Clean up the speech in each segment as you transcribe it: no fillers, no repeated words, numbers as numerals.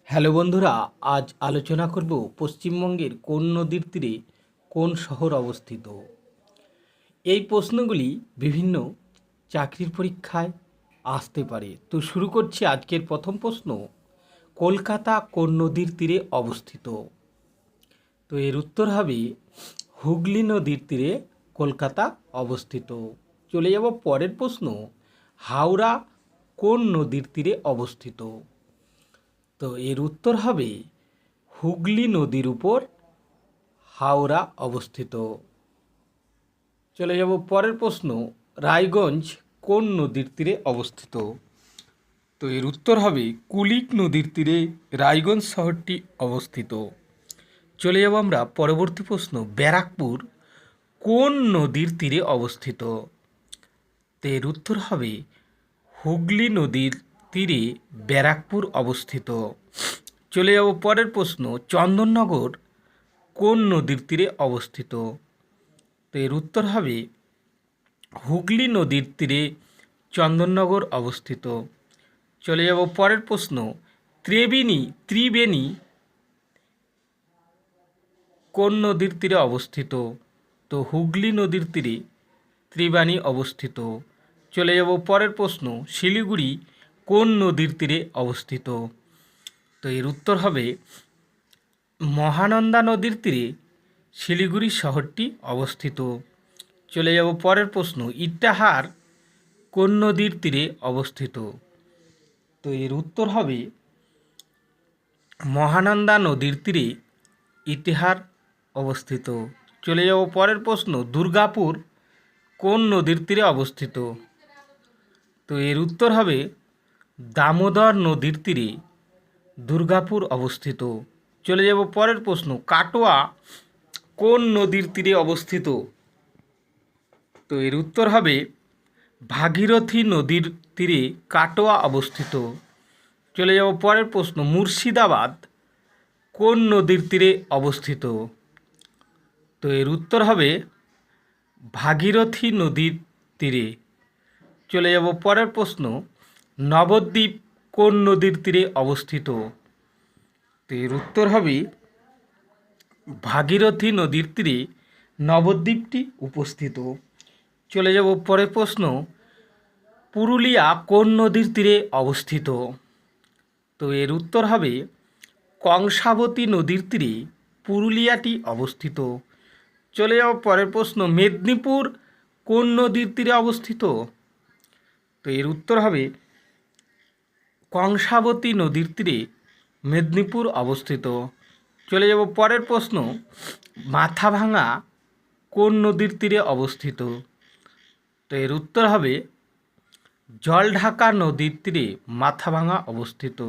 Hello বন্ধুরা, আজ আলোচনা করব পশ্চিমবঙ্গের কোন নদীর তীরে কোন শহর অবস্থিত। এই প্রশ্নগুলি বিভিন্ন চাকরির পরীক্ষায় আসতে পারে। তো শুরু করছি আজকের প্রথম প্রশ্ন। কলকাতা কোন নদীর তীরে অবস্থিত? তো এর উত্তর হবে হুগলি নদীর তীরে কলকাতা অবস্থিত। চলে যাব পরের প্রশ্ন। হাওড়া কোন নদীর তীরে অবস্থিত? তো এর উত্তর হবে হুগলি নদীর উপর হাওড়া অবস্থিত। চলে যাব পরের প্রশ্ন। রায়গঞ্জ কোন নদীর তীরে অবস্থিত? তো এর উত্তর হবে কুলিক নদীর তীরে রায়গঞ্জ শহরটি অবস্থিত। চলে যাব আমরা পরবর্তী প্রশ্ন। ব্যারাকপুর কোন নদীর তীরে অবস্থিত? তো এর উত্তর হবে হুগলি নদীর তীরে ব্যারাকপুর অবস্থিত। চলে যাব পরের প্রশ্ন। চন্দননগর কোন নদীর তীরে অবস্থিত? তো এর উত্তর হবে হুগলি নদীর তীরে চন্দননগর অবস্থিত। চলে যাব পরের প্রশ্ন। ত্রিবেণী কোন নদীর তীরে অবস্থিত? তো হুগলি নদীর তীরে ত্রিবেণী অবস্থিত। চলে যাব পরের প্রশ্ন। শিলিগুড়ি কোন নদীর তীরে অবস্থিত? তো এর উত্তর হবে মহানন্দা নদীর তীরে শিলিগুড়ি শহরটি অবস্থিত। চলে যাব পরের প্রশ্ন। ইটাহার কোন নদীর তীরে অবস্থিত? তো এর উত্তর হবে মহানন্দা নদীর তীরে ইটাহার অবস্থিত। চলে যাব পরের প্রশ্ন। দুর্গাপুর কোন নদীর তীরে অবস্থিত? তো এর উত্তর হবে দামোদর নদীর তীরে দুর্গাপুর অবস্থিত। চলে যাব পরের প্রশ্ন। কাটোয়া কোন নদীর তীরে অবস্থিত? তো এর উত্তর হবে ভাগীরথী নদীর তীরে কাটোয়া অবস্থিত। চলে যাব পরের প্রশ্ন। মুর্শিদাবাদ কোন নদীর তীরে অবস্থিত? তো এর উত্তর হবে ভাগীরথী নদীর তীরে। চলে যাব পরের প্রশ্ন। নবদ্বীপ কোন নদীর তীরে অবস্থিত? তো এর উত্তর হবে ভাগীরথী নদীর তীরে নবদ্বীপটি উপস্থিত। চলে যাব পরের প্রশ্ন। পুরুলিয়া কোন নদীর তীরে অবস্থিত? তো এর উত্তর হবে কংসাবতী নদীর তীরে পুরুলিয়াটি অবস্থিত। চলে যাব পরের প্রশ্ন। মেদিনীপুর কোন নদীর তীরে অবস্থিত? তো এর উত্তর হবে কংসাবতী নদীর তীরে মেদিনীপুর অবস্থিত। চলে যাব পরের প্রশ্ন। মাথাভাঙা কোন নদীর তীরে অবস্থিত? তো এর উত্তর হবে জলঢাকা নদীর তীরে মাথাভাঙা অবস্থিত।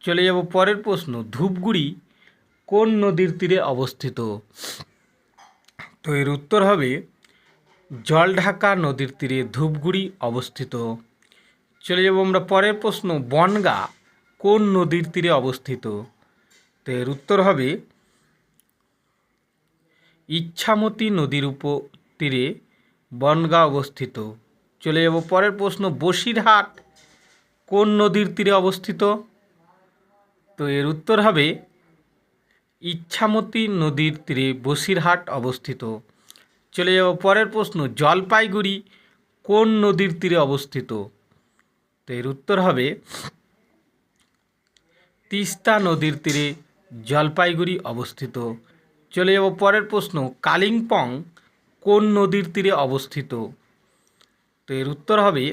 চলে যাব পরের প্রশ্ন। ধূপগুড়ি কোন নদীর তীরে অবস্থিত? তো এর উত্তর হবে জলঢাকা নদীর তীরে ধূপগুড়ি অবস্থিত। চলে যাব আমরা পরের প্রশ্ন। বনগাঁ কোন নদীর তীরে অবস্থিত? তো এর উত্তর হবে ইছামতি নদীর তীরে বনগাঁ অবস্থিত। চলে যাব পরের প্রশ্ন। বসিরহাট কোন নদীর তীরে অবস্থিত? তো এর উত্তর হবে ইছামতি নদীর তীরে বসিরহাট অবস্থিত। চলে যাব পরের প্রশ্ন। জলপাইগুড়ি কোন নদীর তীরে অবস্থিত? তো এর উত্তর হবে তিস্তা নদীর তীরে জলপাইগুড়ি অবস্থিত। চলে যাব পরের প্রশ্ন। কালিম্পং কোন নদীর তীরে অবস্থিত? তো এর উত্তর হবে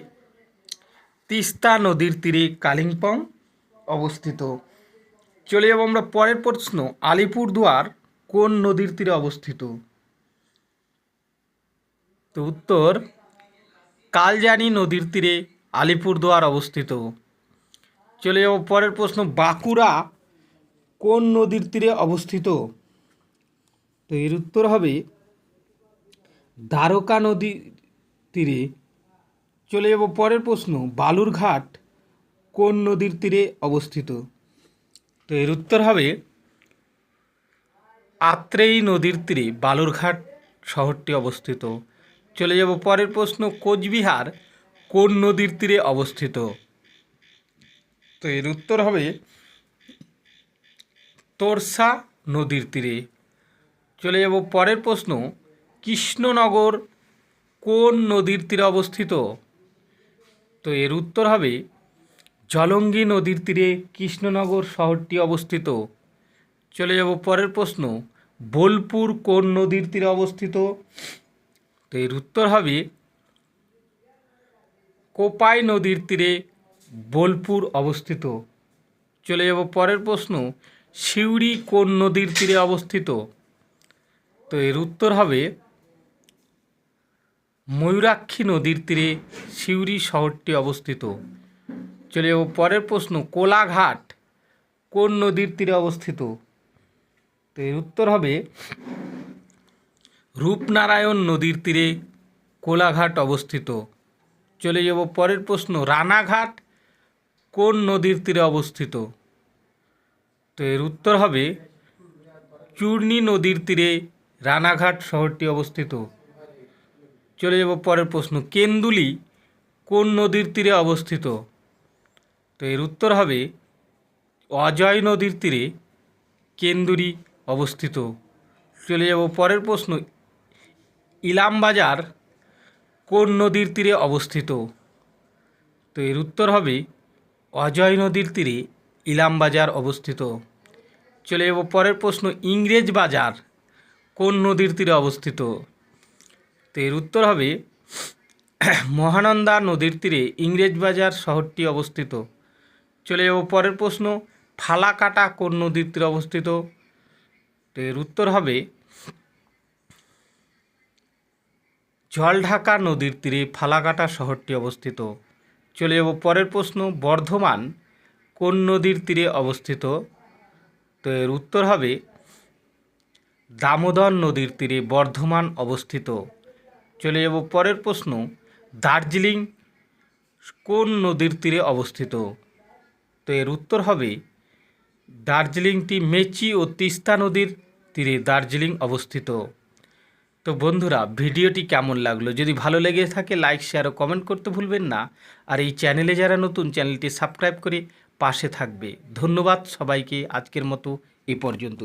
তিস্তা নদীর তীরে কালিম্পং অবস্থিত। চলে যাব আমরা পরের প্রশ্ন। আলিপুরদুয়ার কোন নদীর তীরে অবস্থিত? তো উত্তর কালজানি নদীর তীরে আলিপুরদুয়ার অবস্থিত। চলে যাব পরের প্রশ্ন। বাঁকুড়া কোন নদীর তীরে অবস্থিত? তো এর উত্তর হবে দ্বারকা নদীর তীরে। চলে যাব পরের প্রশ্ন। বালুরঘাট কোন নদীর তীরে অবস্থিত? তো এর উত্তর হবে আত্রেয়ী নদীর তীরে বালুরঘাট শহরটি অবস্থিত। চলে যাব পরের প্রশ্ন। কোচবিহার কোন নদীর তীরে অবস্থিত? তো এর উত্তর হবে তোরসা নদীর তীরে। চলে যাব পরের প্রশ্ন, কৃষ্ণনগর কোন নদীর তীরে অবস্থিত? তো এর উত্তর হবে জলঙ্গি নদীর তীরে কৃষ্ণনগর শহরটি অবস্থিত। চলে যাব পরের প্রশ্ন, বোলপুর কোন নদীর তীরে অবস্থিত? তো এর উত্তর হবে কোপাই নদীর তীরে বোলপুর অবস্থিত। চলে যাব পরের প্রশ্ন, সিউড়ি কোন নদীর তীরে অবস্থিত? তো এর উত্তর হবে ময়ূরাক্ষী নদীর তীরে সিউড়ি শহরটি অবস্থিত। চলে যাব পরের প্রশ্ন, কোলাঘাট কোন নদীর তীরে অবস্থিত? তো এর উত্তর হবে রূপনারায়ণ নদীর তীরে কোলাঘাট অবস্থিত। চলে যাব পরের প্রশ্ন, রানাঘাট কোন নদীর তীরে অবস্থিত? তো এর উত্তর হবে চূর্ণী নদীর তীরে রানাঘাট শহরটি অবস্থিত। চলে যাব পরের প্রশ্ন, কেন্দুলি কোন নদীর তীরে অবস্থিত? তো এর উত্তর হবে অজয় নদীর তীরে কেন্দুরি অবস্থিত। চলে যাব পরের প্রশ্ন, ইলামবাজার কোন নদীর তীরে অবস্থিত? তো এর উত্তর হবে অজয় নদীর তীরে ইলামবাজার অবস্থিত। চলে যাব পরের প্রশ্ন, ইংরেজ বাজার কোন নদীর তীরে অবস্থিত? তো এর উত্তর হবে মহানন্দা নদীর তীরে ইংরেজ বাজার শহরটি অবস্থিত। চলে যাব পরের প্রশ্ন, ফালাকাটা কোন নদীর তীরে অবস্থিত? তো এর উত্তর হবে জলঢাকা নদীর তীরে ফালাকাটা শহরটি অবস্থিত। চলে যাব পরের প্রশ্ন, বর্ধমান কোন নদীর তীরে অবস্থিত? তো এর উত্তর হবে দামোদর নদীর তীরে বর্ধমান অবস্থিত। চলে যাব পরের প্রশ্ন, দার্জিলিং কোন নদীর তীরে অবস্থিত? তো এর উত্তর হবে দার্জিলিংটি মেচি ও তিস্তা নদীর তীরে দার্জিলিং অবস্থিত। তো বন্ধুরা, ভিডিওটি কেমন লাগলো? যদি ভালো লেগে থাকে লাইক, শেয়ার ও কমেন্ট করতে ভুলবেন না। আর এই চ্যানেলে যারা নতুন, চ্যানেলটি সাবস্ক্রাইব করে পাশে থাকবে। ধন্যবাদ সবাইকে। আজকের মতো এ পর্যন্তই।